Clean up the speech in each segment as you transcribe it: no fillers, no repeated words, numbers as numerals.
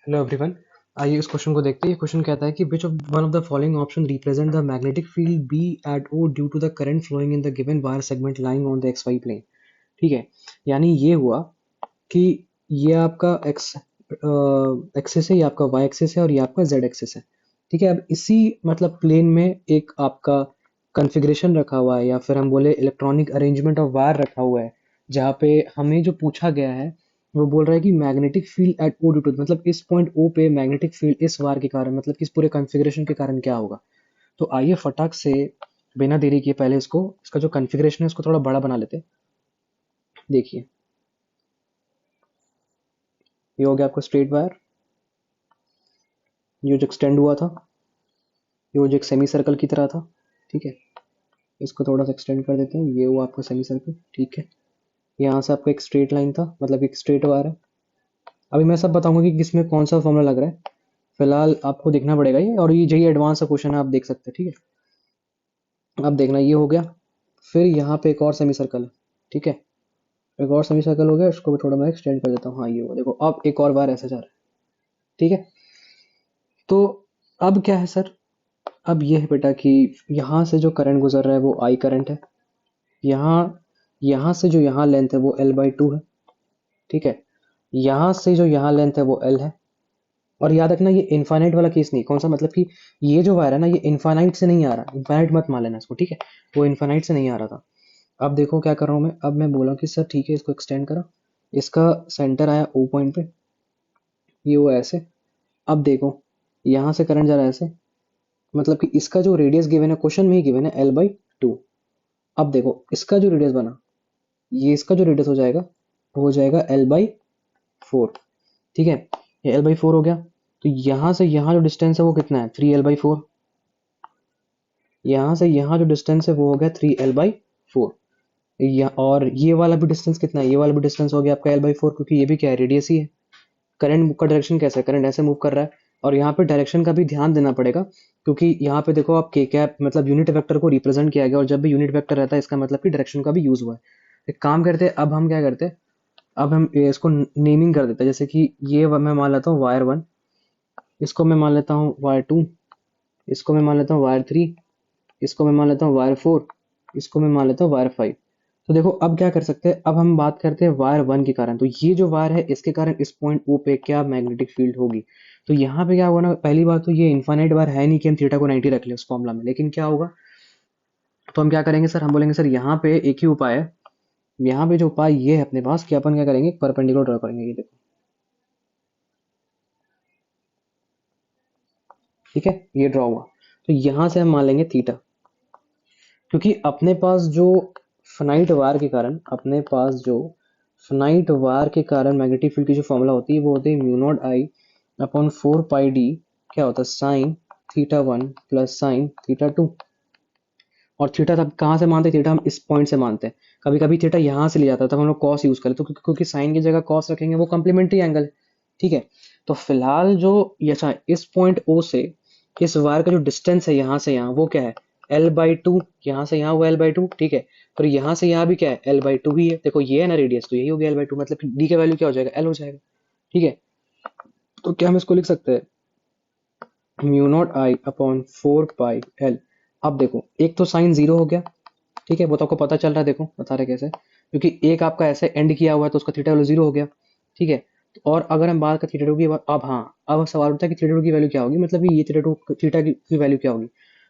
Hello everyone. आइए इस question को देखते हैं। ये क्वेश्चन कहता है कि which of one of the following option represent the magnetic field B at O due to the current flowing in the given wire segment lying on the x y plane. ठीक है, यानी ये हुआ कि ये आपका एक्स एक्सिस है, ये आपका वाई एक्सिस है और ये आपका जेड एक्सिस है। ठीक है, अब इसी मतलब प्लेन में एक आपका कॉन्फ़िगरेशन रखा हुआ है या फिर हम बोले इलेक्ट्रॉनिक अरेंजमेंट ऑफ वायर रखा हुआ है, जहाँ पे हमें जो पूछा गया है वो बोल रहा है कि magnetic field at O due to, मतलब इस पॉइंट ओ पे मैग्नेटिक फील्ड इस वायर के कारण, मतलब कि इस पूरे कॉन्फ़िगरेशन के कारण क्या होगा। तो आइए फटाक से बिना देरी किए पहले इसका जो कॉन्फ़िगरेशन है उसको थोड़ा बड़ा बना लेते हैं। देखिए, ये हो गया आपका स्ट्रेट वायर, ये जो एक्सटेंड हुआ था, ये जो एक सेमी सर्कल की तरह था। ठीक है, इसको थोड़ा सा एक्सटेंड कर देते हैं, ये हुआ आपका सेमी सर्कल। ठीक है, यहाँ से आपका एक स्ट्रेट लाइन था, मतलब एक स्ट्रेट वायर है। अभी मैं सब बताऊंगा कि किसमें कौन सा फॉर्मूला लग रहा है। फिलहाल आपको देखना पड़ेगा ये, और ये यही एडवांस सा क्वेश्चन है, आप देख सकते हैं। ठीक है, अब देखना, ये हो गया। फिर यहाँ पे एक और सेमी सर्कल है। ठीक है, एक और सेमी सर्कल हो गया, इसको भी थोड़ा मैं एक्सटेंड कर देता हूँ। हाँ, ये हुआ, देखो अब एक और बार ऐसे जा रहा है। ठीक है, तो अब क्या है सर, अब ये है बेटा कि यहाँ से जो करंट गुजर रहा है वो आई करंट है। यहाँ यहाँ से जो यहाँ लेंथ है वो L/2 है। ठीक है, यहाँ से जो यहाँ लेंथ है वो L है। और याद रखना, ये इनफाइनाइट वाला केस नहीं, कौन सा, मतलब कि ये जो वायर है ना, ये इनफाइनाइट से नहीं आ रहा, इनफाइनाइट मत मान लेना इसको। ठीक है, वो इनफाइनाइट से नहीं आ रहा था। अब देखो क्या कर रहा हूँ मैं, अब मैं बोला कि सर ठीक है, इसको एक्सटेंड करो। इसका सेंटर आया ओ पॉइंट पे, ये हुआ ऐसे। अब देखो, यहाँ से करंट जा रहा है ऐसे, मतलब कि इसका जो रेडियस गिवन है, क्वेश्चन में ही गिवन है L/2। अब देखो इसका जो रेडियस बना, ये इसका जो रेडियस हो जाएगा वो हो जाएगा L/4। ठीक है, ये L/4 हो गया। तो यहाँ से यहाँ जो डिस्टेंस है वो कितना है, 3L/4। यहाँ से यहाँ जो डिस्टेंस है वो हो गया 3L/4। और ये वाला भी डिस्टेंस कितना है, ये वाला भी डिस्टेंस हो गया आपका L/4, क्योंकि ये भी क्या है, रेडियस ही है। करंट का डायरेक्शन कैसा है, करंट ऐसे मूव कर रहा है। और यहाँ पे डायरेक्शन का भी ध्यान देना पड़ेगा, क्योंकि यहाँ पे देखो आप के कैप मतलब यूनिट वेक्टर को रिप्रेजेंट किया गया, और जब भी यूनिट वेक्टर रहता है इसका मतलब कि डायरेक्शन का भी यूज हुआ है। एक काम करते हैं, अब हम क्या करते हैं, अब हम इसको नेमिंग कर देते हैं। जैसे कि ये मैं मान लेता हूँ वायर 1, इसको मैं मान लेता हूँ वायर 2, इसको मैं मान लेता हूँ वायर 3, इसको मैं मान लेता हूँ वायर 4, इसको मैं मान लेता हूँ वायर 5। तो देखो अब क्या कर सकते हैं, अब हम बात करते हैं वायर 1 के कारण। तो ये जो वायर है इसके कारण इस पॉइंट ओ पे क्या मैग्नेटिक फील्ड होगी। तो यहाँ पे क्या होगा ना, पहली बात तो ये इनफाइनाइट वायर है नहीं कि हम थीटा को 90 रख ले उस फॉर्मूला में, लेकिन क्या होगा, तो हम क्या करेंगे सर, हम बोलेंगे सर यहाँ पे एक ही उपाय है। यहाँ पे जो उपाय ये है अपने पास कि अपन क्या करेंगे, परपेंडिकुलर ड्रॉ करेंगे। ये देखो, ठीक है, ये ड्रॉ हुआ। तो यहाँ से हम मान लेंगे थीटा, क्योंकि अपने पास जो फिनाइट वार के कारण, अपने पास जो फिनाइट वार के कारण मैग्नेटिक फील्ड की जो फॉर्मूला होती है वो होती है μ0I/4πd, क्या होता है, sine theta 1 plus sine theta 2। और थीटा तब कहाँ से मानते हैं, थीटा हम इस पॉइंट से मानते हैं। कभी कभी थीटा यहाँ से ले जाता है, तब हम लोग कॉस यूज करें, तो क्योंकि साइन की जगह कॉस रखेंगे, वो कॉम्प्लीमेंट्री एंगल है। ठीक है, तो फिलहाल जो ये अच्छा, इस पॉइंट ओ से इस वायर का जो डिस्टेंस है यहाँ से यहाँ, वो क्या है, L/2। यहाँ से यहाँ हुआ L/2। ठीक है, फिर यहाँ से यहाँ भी क्या है, L/2 ही है। देखो ये है ना रेडियस, तो यही हो गया L/2, मतलब कि डी का वैल्यू क्या हो जाएगा, L हो जाएगा। ठीक है, तो क्या हम इसको लिख सकते हैं, μ0I/4πL। अब देखो, एक तो साइन जीरो हो गया। ठीक है, वो तो आपको पता चल रहा है, देखो बता रहे कैसे, क्योंकि एक आपका ऐसे एंड किया हुआ है तो उसका थीटा वैल्यू जीरो हो गया। ठीक है, और अगर हम बात करें थीटा 2 की, अब हाँ, अब सवाल उठता है कि थीटा 2 की वैल्यू क्या होगी, मतलब कि ये थीटा 2 थीटा की वैल्यू क्या होगी।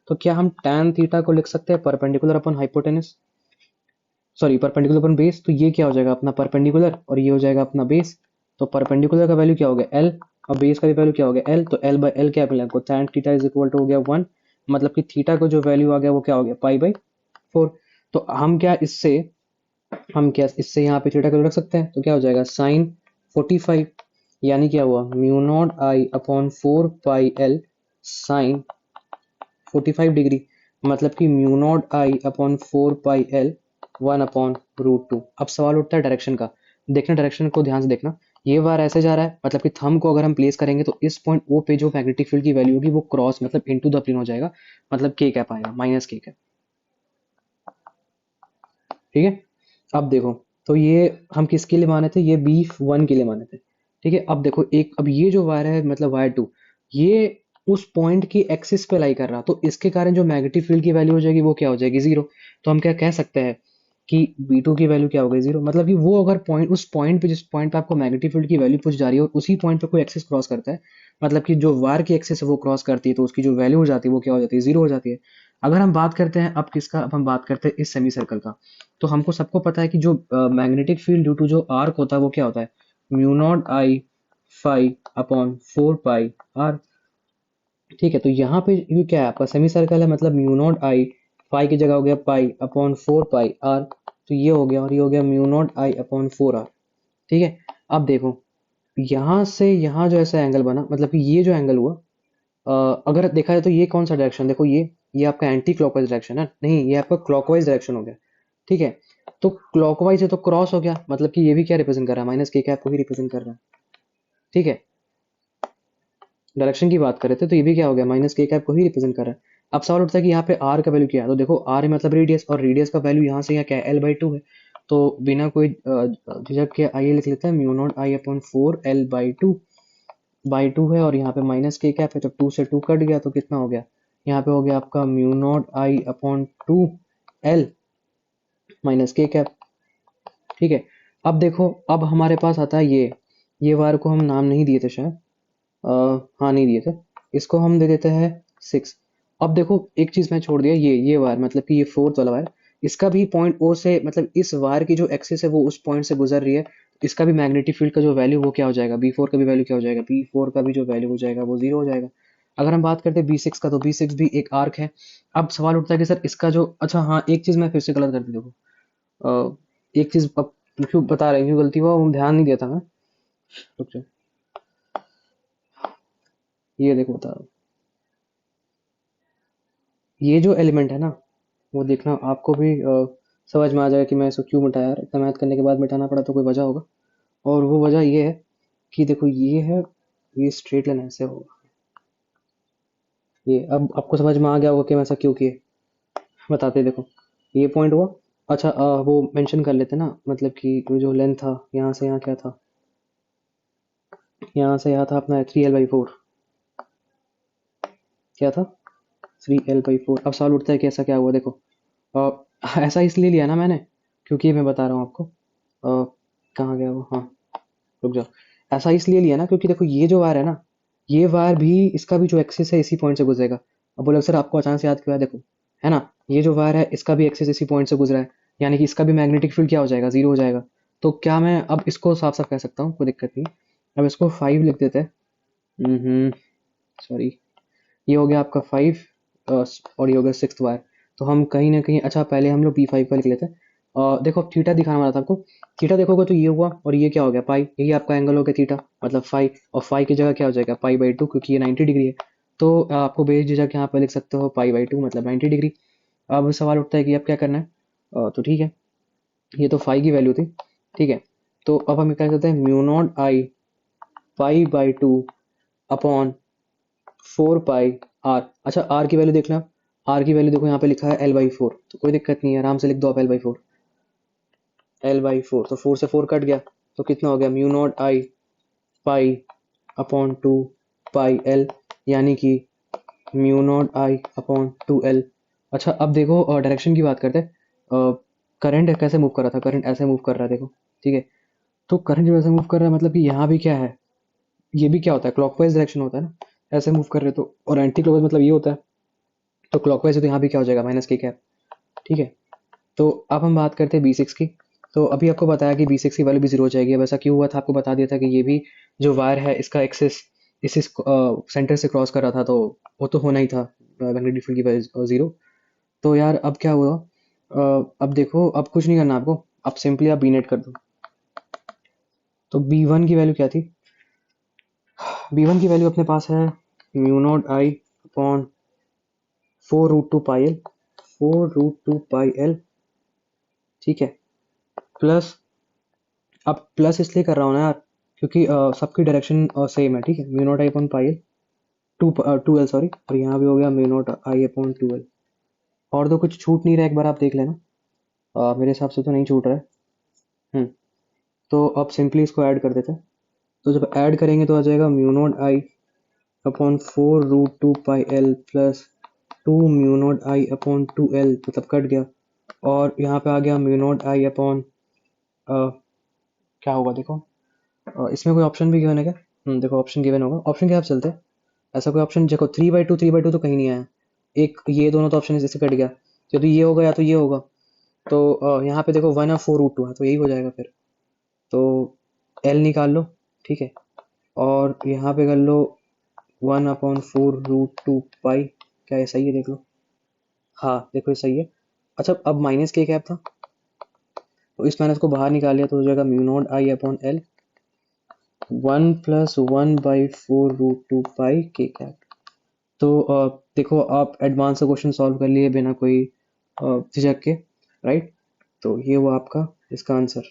तो क्या हम tan थीटा को लिख सकते हैं perpendicular upon hypotenuse, sorry perpendicular upon base. तो ये क्या हो जाएगा अपना परपेंडिकुलर, और ये हो जाएगा अपना बेस। तो परपेंडिकुलर का वैल्यू क्या हो गया L, और बेस का भी वैल्यू क्या हो गया L। तो L/L क्या मिला आपको, tan theta is equal to हो गया 1, मतलब कि थीटा को जो वैल्यू आ गया वो क्या हो गया π/4। तो हम क्या इससे यहाँ पे थीटा को रख सकते हैं, तो क्या हो जाएगा साइन 45, यानी क्या हुआ μ0I/4πL साइन 45 डिग्री, मतलब कि μ0I/4πL 1/√2। अब सवाल उठता है डायरेक्शन का। देखना, डायरेक्शन को ध्यान से देखना, ये वार ऐसे जा रहा है, मतलब कि थंब को अगर हम प्लेस करेंगे तो इस पॉइंट ओ पे जो मैग्नेटिक फील्ड की वैल्यू होगी वो क्रॉस मतलब इनटू द प्लेन हो जाएगा, मतलब के कैप आएगा, माइनस के कैप। ठीक है, अब देखो, तो ये हम किसके लिए माने थे, ये B1 के लिए माने थे। ठीक है। अब देखो एक, अब ये जो वायर है मतलब वायर टू, ये उस पॉइंट की एक्सिस पे लाई कर रहा, तो इसके कारण जो मैग्नेटिक फील्ड की वैल्यू हो जाएगी वो क्या हो जाएगी, जीरो। तो हम क्या कह सकते हैं कि B2 की वैल्यू क्या हो गई, जीरो। मतलब कि वो अगर पॉइंट, उस पॉइंट पे, जिस पॉइंट पे आपको मैग्नेटिक फील्ड की वैल्यू पूछ जा रही है और उसी पॉइंट पे कोई एक्सिस क्रॉस करता है, मतलब कि जो वायर की एक्सिस है वो क्रॉस करती है, तो उसकी जो वैल्यू हो जाती है वो क्या हो जाती है, जीरो हो जाती है। अगर हम बात करते हैं अब किसका, अब हम बात करते हैं इस सेमी सर्कल का। तो हमको सबको पता है कि जो मैग्नेटिक फील्ड ड्यू टू जो आर्क होता है वो क्या होता है, mu naught I phi upon 4 pi r. ठीक है। तो यहाँ पे ये क्या है, आपका सेमी सर्कल है, मतलब म्यू नॉट आई, फाई की जगह हो गया पाई अपॉन 4 पाई आर, तो ये हो गया, और ये हो गया mu naught I upon 4 r. ठीक है। अब देखो यहाँ से यहाँ जो ऐसा एंगल बना, मतलब कि ये जो एंगल हुआ, अगर देखा जाए तो ये कौन सा डायरेक्शन, देखो ये आपका एंटी क्लॉकवाइज डायरेक्शन है, नहीं ये आपका क्लॉकवाइज डायरेक्शन हो गया। ठीक है। तो क्लॉकवाइज है तो क्रॉस हो गया, मतलब कि ये भी क्या रिप्रेजेंट कर रहा है, माइनस के कैप को ही रिप्रेजेंट कर रहा है। ठीक है। डायरेक्शन की बात कर रहे थे तो ये भी क्या हो गया, माइनस के कैप को ही रिप्रेजेंट कर रहा है। अब सवाल उठता है कि यहाँ पे आर का वैल्यू क्या है, तो देखो आर मतलब रेडियस, और रेडियस का वैल्यू यहाँ से यहाँ क्या है, L/2 है। तो बिना कोई झिझक के आइए लिख लेते हैं, mu naught I upon 4 L/2 है, और यहाँ पे माइनस के कैप है, तो 2 से 2 कट गया, तो कितना हो गया, यहाँ पे हो गया आपका mu naught I upon 2 L minus के कैप। ठीक है। अब देखो, अब हमारे पास आता है ये वायर को हम नाम नहीं दिए थे शायद, हाँ नहीं दिए थे, इसको हम दे देते हैं 6। अब देखो एक चीज मैं छोड़ दिया, ये वायर मतलब कि ये फोर्थ वाला वायर, इसका भी पॉइंट ओ से, मतलब इस वायर की जो एक्सिस है वो उस पॉइंट से गुजर रही है, इसका भी मैग्नेटिक फील्ड का जो वैल्यू वो क्या हो जाएगा, B4 का भी वैल्यू क्या हो जाएगा, B4 का भी जो वैल्यू हो जाएगा वो जीरो हो जाएगा। अगर हम बात करते हैं B6 का, तो B6 भी एक आर्क है। अब सवाल उठता है कि सर इसका जो, अच्छा हाँ एक चीज मैं फिर से गलत कर दी, देखो एक चीज अब क्यों बता रहे हैं, क्यों गलती हुआ वो ध्यान नहीं दिया था मैं, रुक जाओ, ये देखो बता रहा हूँ। ये जो एलिमेंट है ना, वो देखना आपको भी समझ में आ जाएगा कि मैं इसको क्यों मिटाया, यार इतना मेहनत करने के बाद मिटाना पड़ा तो कोई वजह होगा। और वो वजह ये है कि देखो ये है, ये स्ट्रेट लाइन ऐसे होगा, ये अब आपको समझ में आ गया होगा कि मैं ऐसा क्यों किए, बताते देखो। ये पॉइंट हुआ, अच्छा वो मेंशन कर लेते ना, मतलब कि वो जो लेंथ था यहाँ से यहाँ क्या था, यहाँ से यहाँ था अपना 3L/4, क्या था 3L/4। अब सवाल उठता है कि ऐसा क्या हुआ, देखो ऐसा इसलिए लिया ना मैंने, क्योंकि मैं बता रहा हूँ आपको, कहाँ गया वो, हाँ रुक जाओ। ऐसा इसलिए लिया ना क्योंकि देखो ये जो वायर है ना, ये वायर भी, इसका भी जो एक्सिस है इसी पॉइंट से गुजरेगा। अब बोले सर आपको अचानक से याद क्यों आया, देखो है ना, ये जो वायर है इसका भी एक्सिस इसी पॉइंट से गुजरा है, यानी कि इसका भी मैग्नेटिक फील्ड क्या हो जाएगा, जीरो हो जाएगा। तो क्या मैं अब इसको साफ साफ कह सकता हूँ, कोई दिक्कत नहीं। अब इसको 5 लिख देते हैं, सॉरी, ये हो गया आपका 5, और ये हो गया सिक्स वायर। तो हम कहीं ना कहीं, अच्छा पहले हम लोग B5 का लिख लेते हैं। देखो अब थीटा दिखाने वाला था आपको, थीटा देखोगे तो ये हुआ, और ये क्या हो गया, पाई, यही आपका एंगल हो गया थीटा, मतलब फाइव, और फाइव की जगह क्या हो जाएगा, पाई/2, क्योंकि ये 90 डिग्री है। तो आपको बेझिझक यहाँ पे लिख सकते हो पाई/2 मतलब 90 डिग्री। अब सवाल उठता है कि अब क्या करना है, तो ठीक है, ये तो फाइव की वैल्यू थी। ठीक है। तो अब हम क्या करते हैं, म्यू नॉट आई पाई/2 अपॉन 4 पाई आर। अच्छा आर की वैल्यू देखना, आर की वैल्यू देखो यहाँ पे लिखा है L/4, तो कोई दिक्कत नहीं है, आराम से लिख दो आप L/4, L/4, तो 4 से 4 कट गया, तो कितना हो गया, म्यू नॉट आई पाई अपॉन 2 पाई L, यानी कि mu naught I upon 2L। अच्छा अब देखो डायरेक्शन की बात करते हैं, करंट कैसे मूव कर रहा था, करंट ऐसे मूव कर रहा है देखो। ठीक है। तो करंट जब ऐसे मूव कर रहा है, मतलब कि यहाँ भी क्या है, ये भी क्या होता है, क्लॉकवाइज डायरेक्शन होता है ना, ऐसे मूव कर रहे तो, और एंटी क्लॉकवाइज मतलब ये होता है, तो क्लॉकवाइज है तो यहाँ भी क्या हो जाएगा, माइनस के कैप। ठीक है। तो अब हम बात करते हैं B6 की। तो अभी आपको बताया कि B6 की वैल्यू भी जीरो हो जाएगी। अब ऐसा क्यों हुआ था, आपको बता दिया था कि ये भी जो वायर है इसका एक्सेस इस सेंटर से क्रॉस कर रहा था, तो वो तो होना ही था, मैग्नेटिक फील्ड की वैल्यू जीरो। तो यार अब क्या हुआ, अब देखो अब कुछ नहीं करना आपको, अब सिंपली आप B नेट कर दो। तो B1 की वैल्यू क्या थी, B1 की वैल्यू अपने पास है mu naught I upon 4√2 pi L, 4√2 pi L. ठीक है। प्लस, अब प्लस इसलिए कर रहा हूँ ना यार, क्योंकि सबकी डायरेक्शन सेम है। ठीक है। Mu naught I upon pi L, two L sorry, और यहाँ भी हो गया mu naught I upon 2L। और तो कुछ छूट नहीं रहा, एक बार आप देख लेना, मेरे हिसाब से तो नहीं छूट रहा है। तो अब सिंपली इसको ऐड कर देते हैं, तो जब ऐड करेंगे तो आ जाएगा mu naught I upon 4√2 pi L plus 2 mu naught I upon 2 L, मतलब कट गया। और यहाँ पे आ गया म्यू नॉट आई अपॉन क्या होगा देखो, इसमें कोई ऑप्शन भी गिवन है क्या? देखो ऑप्शन गिवन होगा, ऑप्शन के साथ चलते हैं। ऐसा कोई ऑप्शन देखो, 3/2 तो कहीं नहीं आया। एक ये दोनों तो ऑप्शन इससे कट गया, या तो ये होगा या तो ये होगा। तो यहाँ पे देखो 1/4√2 है, तो यही हो जाएगा फिर। तो एल निकाल लो, ठीक है। और यहाँ पे कर लो 1/4√2 पाई, क्या ये सही है देख लो। हाँ देखो ये सही है। अच्छा अब माइनस के कैप था, तो इस माइनस को बाहर निकाल लिया तो हो जाएगा mu naught I upon L 1+1/4√2 पाई के कैप। तो देखो आप एडवांस का क्वेश्चन सॉल्व कर लिए बिना कोई झिझक के, राइट। तो ये हुआ आपका इसका आंसर।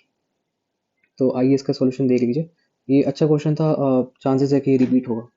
तो आइए इसका सॉल्यूशन देख लीजिए। ये अच्छा क्वेश्चन था, चांसेस है कि ये रिपीट होगा।